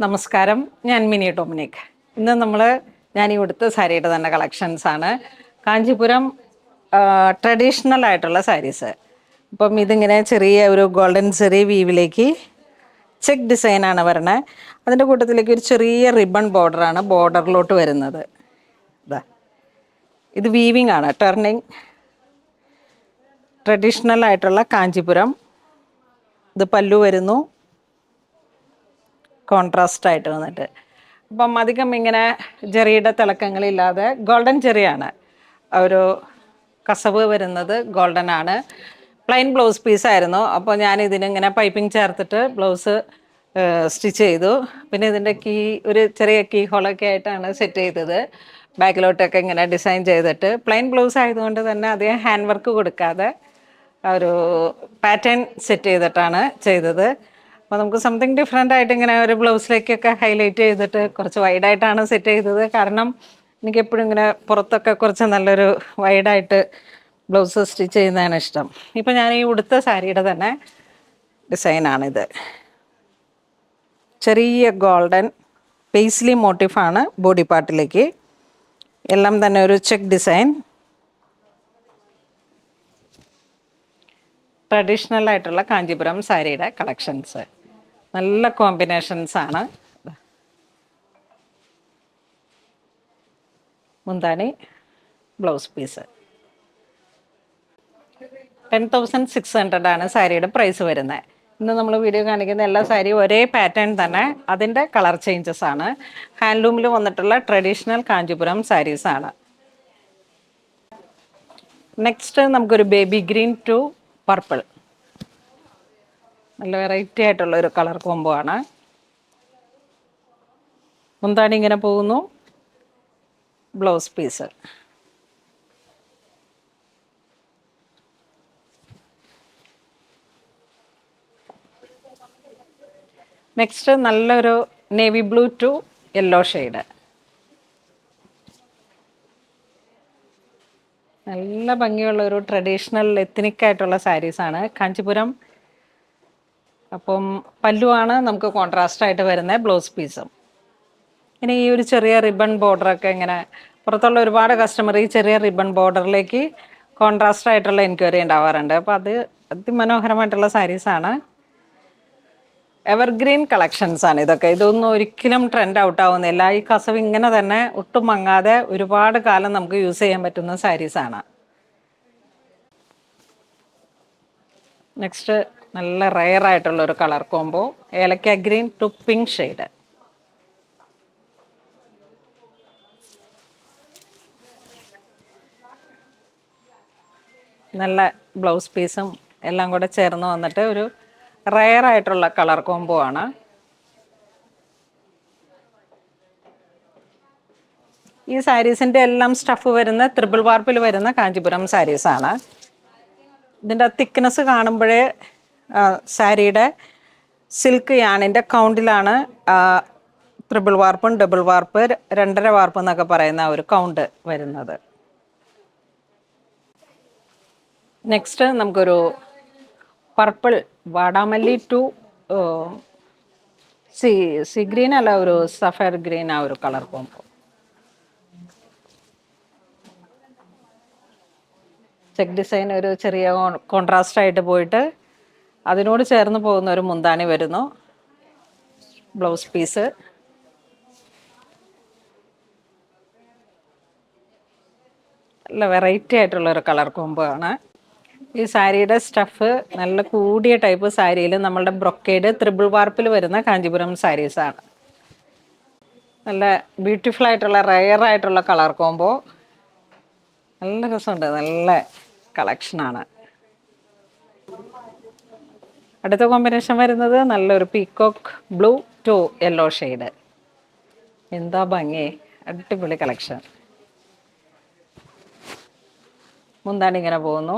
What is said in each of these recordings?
നമസ്കാരം, ഞാൻ mini Dominic. ഇന്ന് ഞാൻ ഈ ഉടുത്ത സാരിയുടെ തന്നെ കളക്ഷൻസാണ്. കാഞ്ചീപുരം ട്രഡീഷണൽ ആയിട്ടുള്ള സാരീസ്. അപ്പം ഇതിങ്ങനെ ചെറിയ ഒരു ഗോൾഡൻ സെറി വീവിലേക്ക് ചെക്ക് ഡിസൈനാണ് വരണേ. അതിൻ്റെ കൂട്ടത്തിലേക്ക് ഒരു ചെറിയ റിബൺ ബോർഡറാണ് ബോർഡറിലോട്ട് വരുന്നത്. ഇതാ, ഇത് വീവിങ് ആണ്, ടേർണിങ്. ട്രഡീഷണൽ ആയിട്ടുള്ള കാഞ്ചീപുരം. ഇത് പല്ലു വരുന്നു, കോൺട്രാസ്റ്റ് ആയിട്ട് വന്നിട്ട്. അപ്പം അധികം ഇങ്ങനെ ജെറിയുടെ തിളക്കങ്ങളില്ലാതെ ഗോൾഡൻ ജെറിയാണ്. ഒരു കസവ് വരുന്നത് ഗോൾഡൻ ആണ്. പ്ലെയിൻ ബ്ലൗസ് പീസായിരുന്നു. അപ്പോൾ ഞാൻ ഇതിനിങ്ങനെ പൈപ്പിംഗ് ചേർത്തിട്ട് ബ്ലൗസ് സ്റ്റിച്ച് ചെയ്തു. പിന്നെ ഇതിൻ്റെ ഒരു ചെറിയ കീ ഹോളൊക്കെ ആയിട്ടാണ് സെറ്റ് ചെയ്തത്. ബാക്കിലോട്ടൊക്കെ ഇങ്ങനെ ഡിസൈൻ ചെയ്തിട്ട്, പ്ലെയിൻ ബ്ലൗസ് ആയതുകൊണ്ട് തന്നെ അധികം ഹാൻഡ് വർക്ക് കൊടുക്കാതെ ഒരു പാറ്റേൺ സെറ്റ് ചെയ്തിട്ടാണ് ചെയ്തത്. അപ്പോൾ നമുക്ക് സംതിങ് ഡിഫറെൻ്റ് ആയിട്ട് ഇങ്ങനെ ഒരു ബ്ലൗസിലേക്കൊക്കെ ഹൈലൈറ്റ് ചെയ്തിട്ട് കുറച്ച് വൈഡായിട്ടാണ് സെറ്റ് ചെയ്തത്. കാരണം എനിക്കെപ്പോഴും ഇങ്ങനെ പുറത്തൊക്കെ കുറച്ച് നല്ലൊരു വൈഡായിട്ട് ബ്ലൗസ് സ്റ്റിച്ച് ചെയ്യുന്നതാണ് ഇഷ്ടം. ഇപ്പം ഞാൻ ഈ ഉടുത്ത സാരിയുടെ തന്നെ ഡിസൈനാണിത്. ചെറിയ ഗോൾഡൻ പേസ്ലി മോട്ടീഫാണ് ബോഡി പാർട്ടിലേക്ക്. എല്ലാം തന്നെ ഒരു ചെക്ക് ഡിസൈൻ. ട്രഡീഷണൽ ആയിട്ടുള്ള കാഞ്ചീപുരം സാരിയുടെ കളക്ഷൻസ്. നല്ല കോമ്പിനേഷൻസാണ്. മുന്താണി, ബ്ലൗസ് പീസ്. 10,600 ആണ് സാരിയുടെ പ്രൈസ് വരുന്നത്. ഇന്ന് നമ്മൾ വീഡിയോ കാണിക്കുന്ന എല്ലാ സാരിയും ഒരേ പാറ്റേൺ തന്നെ, അതിൻ്റെ കളർ ചേഞ്ചസ് ആണ്. ഹാൻഡ്ലൂമിൽ വന്നിട്ടുള്ള ട്രഡീഷണൽ കാഞ്ചീപുരം സാരീസാണ്. നെക്സ്റ്റ് നമുക്കൊരു ബേബി ഗ്രീൻ ടു പർപ്പിൾ. നല്ല വെറൈറ്റി ആയിട്ടുള്ള ഒരു കളർ കോംബോ ആണ്. മുന്താണി ഇങ്ങനെ പോകുന്നു, ബ്ലൗസ് പീസ്. നെക്സ്റ്റ് നല്ലൊരു navy blue to yellow shade. നല്ല ഭംഗിയുള്ള ഒരു ട്രഡീഷണൽ എത്നിക് ആയിട്ടുള്ള സാരീസാണ് കാഞ്ചീപുരം. അപ്പം പല്ലുവാണ് നമുക്ക് കോൺട്രാസ്റ്റ് ആയിട്ട് വരുന്നത്, ബ്ലൗസ് പീസും. ഇനി ഈ ഒരു ചെറിയ റിബൺ ബോർഡറൊക്കെ ഇങ്ങനെ പുറത്തുള്ള ഒരുപാട് കസ്റ്റമർ ഈ ചെറിയ റിബൺ ബോർഡറിലേക്ക് കോൺട്രാസ്റ്റ് ആയിട്ടുള്ള എൻക്വയറി ഉണ്ടാവാറുണ്ട്. അപ്പോൾ അത് അതിമനോഹരമായിട്ടുള്ള സാരീസാണ്. എവർഗ്രീൻ കളക്ഷൻസ് ആണ് ഇതൊക്കെ. ഇതൊന്നും ഒരിക്കലും ട്രെൻഡ് ഔട്ട് ആവുന്നില്ല. ഈ കസവ് ഇങ്ങനെ തന്നെ ഒട്ടും മങ്ങാതെ ഒരുപാട് കാലം നമുക്ക് യൂസ് ചെയ്യാൻ പറ്റുന്ന സാരീസാണ്. നെക്സ്റ്റ് നല്ല റെയർ ആയിട്ടുള്ള ഒരു കളർ കോംബോ, ഏലക്ക ഗ്രീൻ ടു പിങ്ക് ഷെയ്ഡ്. നല്ല ബ്ലൗസ് പീസും എല്ലാം കൂടെ ചേർന്ന് വന്നിട്ട് ഒരു റെയർ ആയിട്ടുള്ള കളർ കോംബോ ആണ്. ഈ സാരീസിൻ്റെ എല്ലാം സ്റ്റഫ് വരുന്ന ത്രിബിൾ വാർപ്പിൽ വരുന്ന കാഞ്ചീപുരം സാരീസാണ്. ഇതിൻ്റെ തിക്നെസ് കാണുമ്പോഴേ സാരിയുടെ സിൽക്ക് യാണിൻ്റെ കൗണ്ടിലാണ് ത്രിബിൾ വാർപ്പും ഡബിൾ വാർപ്പ്, 2.5 വാർപ്പ് എന്നൊക്കെ പറയുന്ന ഒരു കൗണ്ട് വരുന്നത്. നെക്സ്റ്റ് നമുക്കൊരു പർപ്പിൾ വാടാമല്ലി ടു സി ഗ്രീൻ അല്ല, ഒരു സഫയർ ഗ്രീൻ, ആ ഒരു കളർ കോംബോ. ചെക്ക് ഡിസൈൻ ഒരു ചെറിയ കോൺട്രാസ്റ്റ് ആയിട്ട് പോയിട്ട് അതിനോട് ചേർന്ന് പോകുന്ന ഒരു മുന്താണി വരുന്നു, ബ്ലൗസ് പീസ്. നല്ല വെറൈറ്റി ആയിട്ടുള്ളൊരു കളർ കോംബോ ആണ്. ഈ സാരിയുടെ സ്റ്റഫ് നല്ല കൂടിയ ടൈപ്പ് സാരിയിൽ നമ്മളുടെ ബ്രൊക്കേഡ് ത്രിബിൾ വാർപ്പിൽ വരുന്ന കാഞ്ചീപുരം സാരീസാണ്. നല്ല ബ്യൂട്ടിഫുൾ ആയിട്ടുള്ള റെയർ ആയിട്ടുള്ള കളർ കോംബോ. നല്ല രസമുണ്ട്, നല്ല കളക്ഷനാണ്. അടുത്ത കോമ്പിനേഷൻ വരുന്നത് നല്ലൊരു peacock blue to yellow shade. എന്താ ഭംഗി, അടിപൊളി കളക്ഷൻ. മുന്താണി ഇങ്ങനെ പോകുന്നു.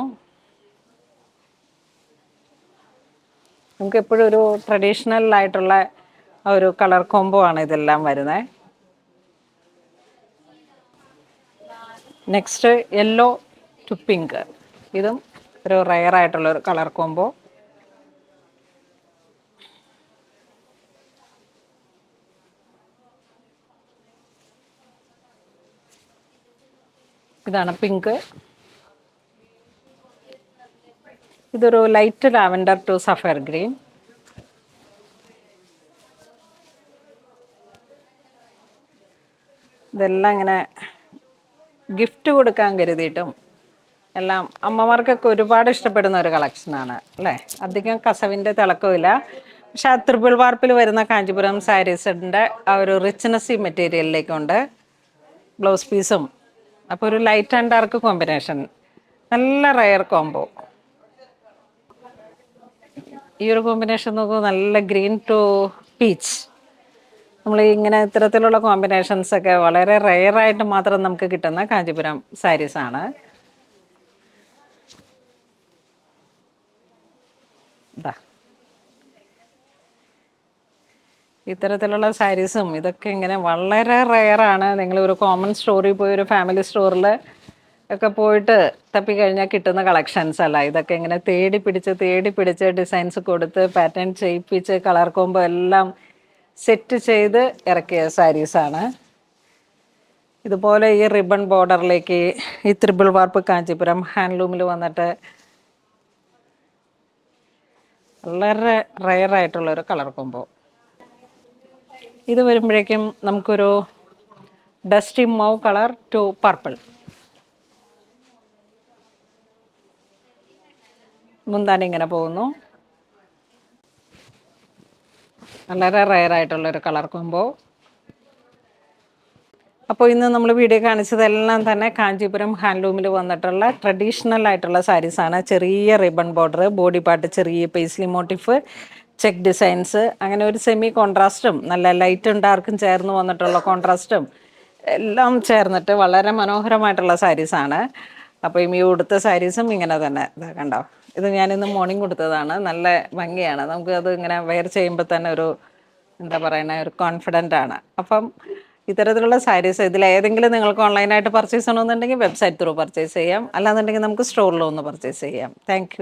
നമുക്ക് എപ്പോഴും ഒരു ട്രഡീഷണൽ ആയിട്ടുള്ള ഒരു കളർ കോംബോ ആണ് ഇതെല്ലാം വരുന്നത്. Next yellow to pink. ഇതും ഒരു റെയർ ആയിട്ടുള്ള ഒരു കളർ കോംബോ. ഇതാണ് പിങ്ക്. ഇതൊരു light lavender to sapphire green. ഇതെല്ലാം ഇങ്ങനെ ഗിഫ്റ്റ് കൊടുക്കാൻ കരുതിയിട്ടും എല്ലാം അമ്മമാർക്കൊക്കെ ഒരുപാട് ഇഷ്ടപ്പെടുന്ന ഒരു കളക്ഷനാണ് അല്ലേ. അധികം കസവിൻ്റെ തിളക്കമില്ല. പക്ഷെ ആ ത്രിബിൾ വാർപ്പിൽ വരുന്ന കാഞ്ചീപുരം സാരീസിൻ്റെ ആ ഒരു റിച്ച്നെസ് ഈ മെറ്റീരിയലിലേക്കുണ്ട്. ബ്ലൗസ് പീസും അപ്പോൾ ഒരു ലൈറ്റ് ആൻഡ് ഡാർക്ക് കോമ്പിനേഷൻ, നല്ല റയർ കോംബോ. ഈ ഒരു കോമ്പിനേഷൻ നോക്കൂ, നല്ല ഗ്രീൻ ടു പീച്ച്. നമ്മൾ ഇങ്ങനെ ഇത്തരത്തിലുള്ള കോമ്പിനേഷൻസ് ഒക്കെ വളരെ റെയറായിട്ട് മാത്രം നമുക്ക് കിട്ടുന്ന കാഞ്ചീപുരം സാരീസാണ്. ഇതാ ഇത്തരത്തിലുള്ള സാരീസും ഇതൊക്കെ ഇങ്ങനെ വളരെ റെയറാണ്. നിങ്ങൾ ഒരു കോമൺ സ്റ്റോറിൽ പോയി ഒരു ഫാമിലി സ്റ്റോറിൽ ഒക്കെ പോയിട്ട് തപ്പിക്കഴിഞ്ഞാൽ കിട്ടുന്ന കളക്ഷൻസ് അല്ല. ഇതൊക്കെ ഇങ്ങനെ തേടി പിടിച്ച് ഡിസൈൻസ് കൊടുത്ത് പാറ്റേൺ ചെയ്യിപ്പിച്ച് കളർ കോംബോ എല്ലാം സെറ്റ് ചെയ്ത് ഇറക്കിയ സാരീസാണ്. ഇതുപോലെ ഈ റിബൺ ബോർഡറിലേക്ക് ഈ ത്രിബിൾ വാർപ്പ് കാഞ്ചീപുരം ഹാൻഡ്ലൂമിൽ വന്നിട്ട് വളരെ റെയറായിട്ടുള്ളൊരു കളർ കോംബോ. ഇത് വരുമ്പോഴേക്കും നമുക്കൊരു dusty Mau colour to purple. മുന്താണി ഇങ്ങനെ പോകുന്നു. വളരെ റെയറായിട്ടുള്ളൊരു കളർ കോംബോ. അപ്പോൾ ഇന്ന് നമ്മൾ വീഡിയോ കാണിച്ചതെല്ലാം തന്നെ കാഞ്ചീപുരം ഹാൻഡ്ലൂമിൽ വന്നിട്ടുള്ള ട്രഡീഷണൽ ആയിട്ടുള്ള സാരീസാണ്. ചെറിയ റിബൺ ബോർഡർ, ബോഡി പാർട്ട് ചെറിയ പേസ്ലി മോട്ടീഫ്, ചെക്ക് ഡിസൈൻസ്, അങ്ങനെ ഒരു സെമി കോൺട്രാസ്റ്റും നല്ല ലൈറ്റും ഡാർക്കും ചേർന്ന് വന്നിട്ടുള്ള കോൺട്രാസ്റ്റും എല്ലാം ചേർന്നിട്ട് വളരെ മനോഹരമായിട്ടുള്ള സാരീസാണ്. അപ്പോൾ ഈ ഉടുത്ത സാരീസും ഇങ്ങനെ തന്നെ ഇതാ കണ്ടോ. ഇത് ഞാനിന്ന് മോർണിംഗ് കൊടുത്തതാണ്. നല്ല ഭംഗിയാണ്. നമുക്ക് അത് ഇങ്ങനെ വെയർ ചെയ്യുമ്പോൾ തന്നെ ഒരു എന്താ പറയുക, ഒരു കോൺഫിഡൻ്റ് ആണ്. അപ്പം ഇത്തരത്തിലുള്ള സാരീസ് ഇതിലേതെങ്കിലും നിങ്ങൾക്ക് ഓൺലൈനായിട്ട് പർച്ചേസ് ചെയ്യണമെന്നുണ്ടെങ്കിൽ വെബ്സൈറ്റ് ത്രൂ പർച്ചേസ് ചെയ്യാം. അല്ലാന്നുണ്ടെങ്കിൽ നമുക്ക് സ്റ്റോറിൽ ഒന്ന് പർച്ചേസ് ചെയ്യാം. താങ്ക്